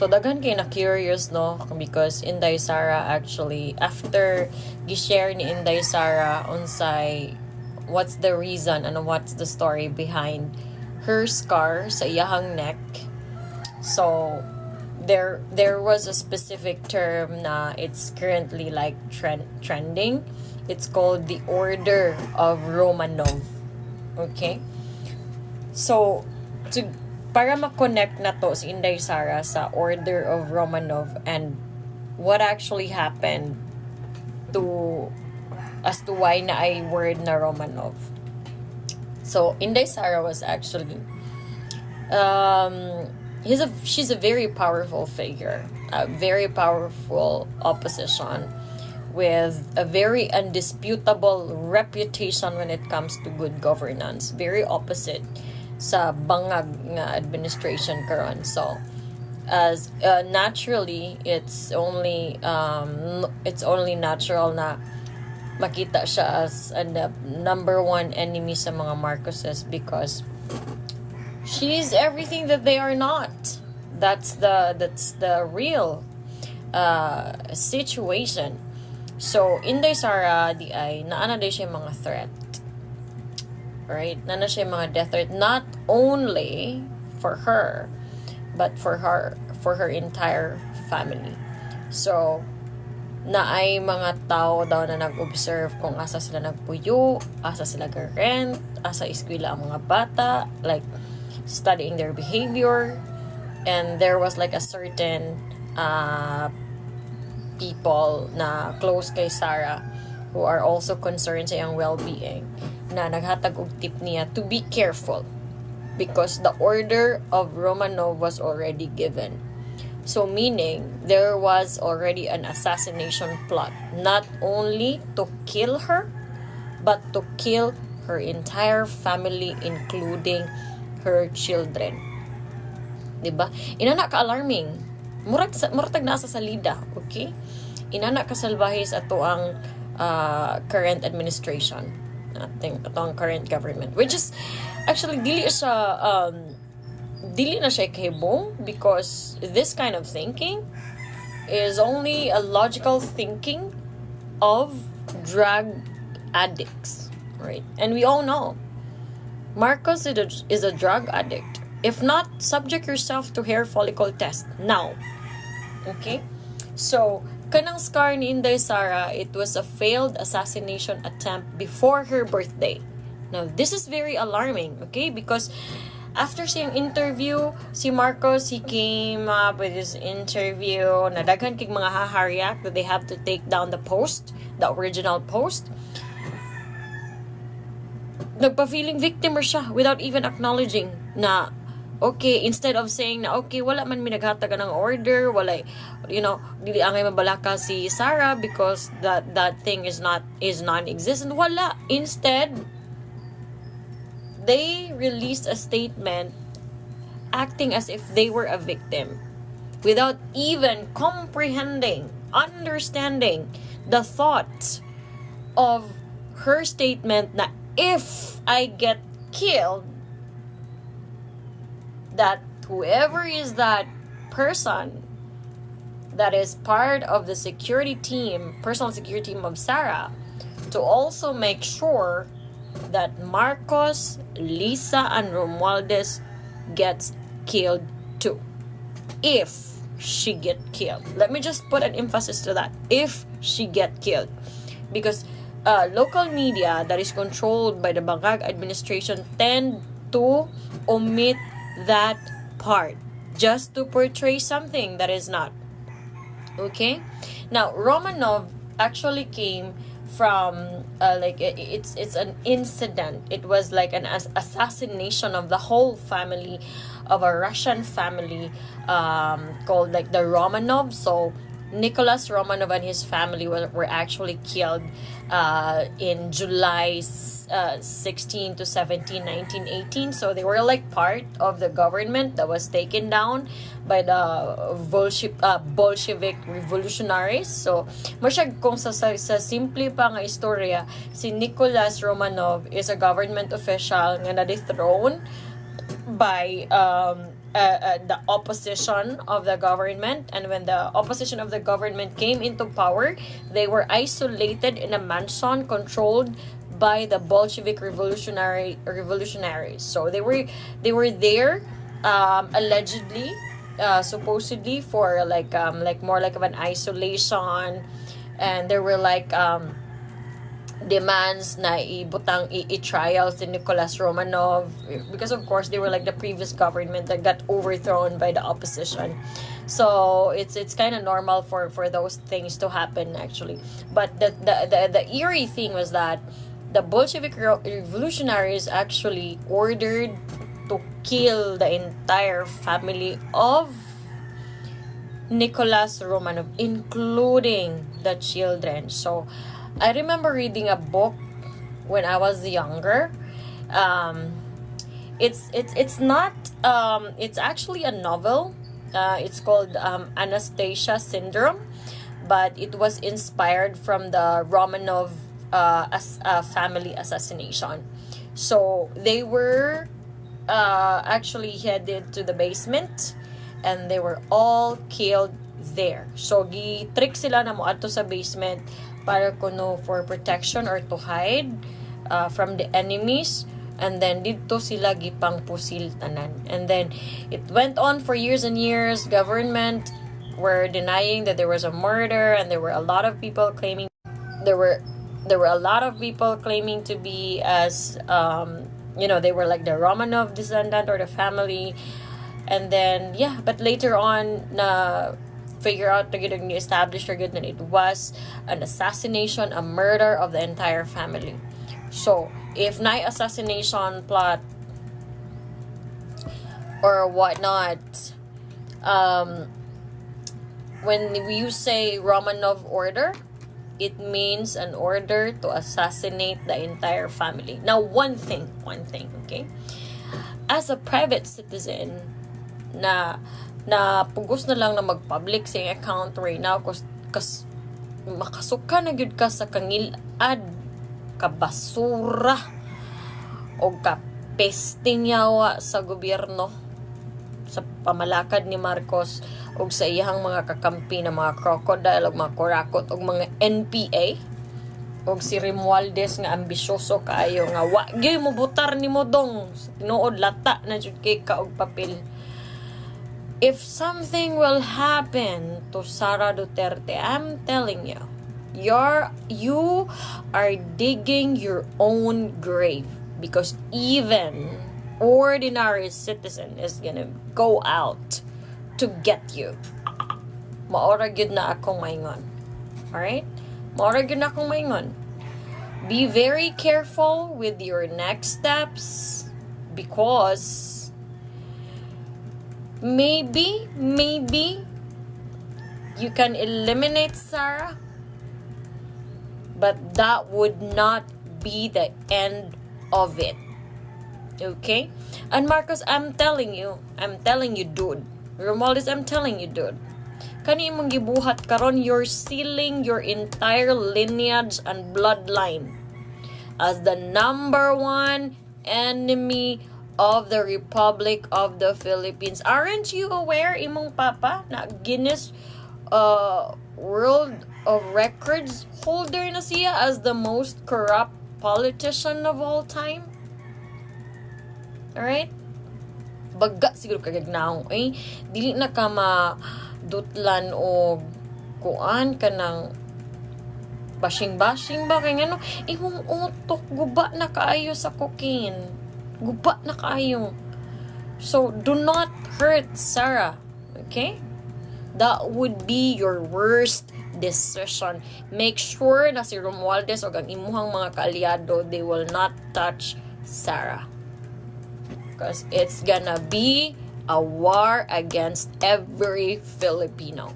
So daghan kay na curious no, because Inday Sara actually after gi-share ni Inday Sara unsay what's the reason and what's the story behind her scar sa iyahang neck. So there was a specific term na it's currently like trending. It's called the Order of Romanov. Okay? So para ma-connect na to si Inday Sara sa Order of Romanov and what actually happened to as to why na ay word na Romanov. So Inday Sara was actually she's a very powerful figure, a very powerful opposition with a very undisputable reputation when it comes to good governance, very opposite sa bangag nga administration karon. So as naturally it's only natural na makita siya as the number one enemy sa mga Marcoses because she's everything that they are not. That's the real situation. So Inday Sara di ay naana day siya mga threat. Right? Nana siya mga death threat not only for her but for her entire family. So na ay mga tao daw na nag-observe kung asa sila nagpuyo, asa sila ga-rent, asa eskwela ang mga bata, like studying their behavior. And there was like a certain people na close kay Sara who are also concerned sa iyang well-being na naghatag og tip niya to be careful because the Order of Romanov was already given. So meaning there was already an assassination plot not only to kill her but to kill her entire family including her children. Diba? Inana ka alarming. Murag nasa salida, okay? Inana ka salbahis ato ang current administration. Atong current government, which is actually dili na siya kahibong because this kind of thinking is only a logical thinking of drug addicts, right? And we all know Marcos is a drug addict. If not, subject yourself to hair follicle test now. Okay? So, kanang scar ni Inday Sara, it was a failed assassination attempt before her birthday. Now, this is very alarming, okay? Because after siyang interview, si Marcos, he came up with his interview, nadaghan kig mga haharyak that they have to take down the post, the original post. Nagpa-feeling victim siya without even acknowledging na okay, instead of saying na okay, wala man mi naghatagan ng order, wala, dili angay mabalaka si Sara because that thing is non-existent. Wala. Instead, they released a statement acting as if they were a victim without even understanding the thought of her statement na if I get killed, that whoever is that person that is part of the personal security team of Sara, to also make sure that Marcos, Lisa, and Romualdez gets killed too. If she get killed. Let me just put an emphasis to that. If she get killed. Because local media that is controlled by the Bangag administration tend to omit that part just to portray something that is not. Okay? Now, Romanov actually came from it's an incident. It was like an assassination of the whole family, of a Russian family called like the Romanov. So Nicholas Romanov and his family were actually killed in July 16 to 17, 1918. So they were like part of the government that was taken down by the Bolshevik revolutionaries. So masyag kung sa simple pa nga istorya, si Nicholas Romanov is a government official nga na-dethrone by the opposition of the government. And when the opposition of the government came into power, they were isolated in a mansion controlled by the Bolshevik revolutionaries. So they were there, allegedly, supposedly, for like more like of an isolation, and there were like demands na ibutang i-trial si Nicholas Romanov, because of course they were like the previous government that got overthrown by the opposition. So it's kind of normal for those things to happen, actually. But the eerie thing was that the Bolshevik revolutionaries actually ordered to kill the entire family of Nicholas Romanov, including the children. So I remember reading a book when I was younger. It's not it's actually a novel. It's called Anastasia Syndrome, but it was inspired from the Romanov family assassination. So they were actually headed to the basement, and they were all killed there. So gi-trick sila na moadto sa basement para kuno for protection or to hide from the enemies, and then dito sila gipang pusil tanan. And then it went on for years and years. Government were denying that there was a murder, and there were a lot of people claiming there were a lot of people claiming to be as they were like the Romanov descendant or the family. And then but later on figure out to establish that it was an assassination, a murder of the entire family. So if na assassination plot or whatnot, when you say Romanov order, it means an order to assassinate the entire family. Now, one thing, okay? As a private citizen, na pugos na lang na mag-public sa account right now, kas makasuka na gyud ka sa kangilad, kabasura, o kapesting yawa sa gobyerno, sa pamalakad ni Marcos, o sa iyang mga kakampi na mga crocodile, o mga kurakot, o mga NPA, o si Romualdez nga ambisyoso kaayo nga wagi mo butar ni mo dong tinuod lata na jud kay ka og papel. If something will happen to Sara Duterte, I'm telling you, you are digging your own grave, because even ordinary citizen is gonna go out to get you. Maora gyud na akong maingon. Alright? Maora gyud na akong maingon. Be very careful with your next steps, because maybe you can eliminate Sara, but that would not be the end of it. Okay? And Marcos, I'm telling you, dude. Romualdez, I'm telling you, dude. Kani imong gibuhat karon, you're sealing your entire lineage and bloodline as the number one enemy of the Republic of the Philippines. Aren't you aware, imong papa, na Guinness World of Records holder na siya as the most corrupt politician of all time? Alright? Baga siguro kagagnaong, dili na ka madutlan o kuan ka ng bashing ba kay ngano imong utok guba na kaayo sa cocaine. Guba na kaayo. So, do not hurt Sara. Okay? That would be your worst decision. Make sure na si Romualdez o ang imuhang mga kaalyado, they will not touch Sara. Because it's gonna be a war against every Filipino.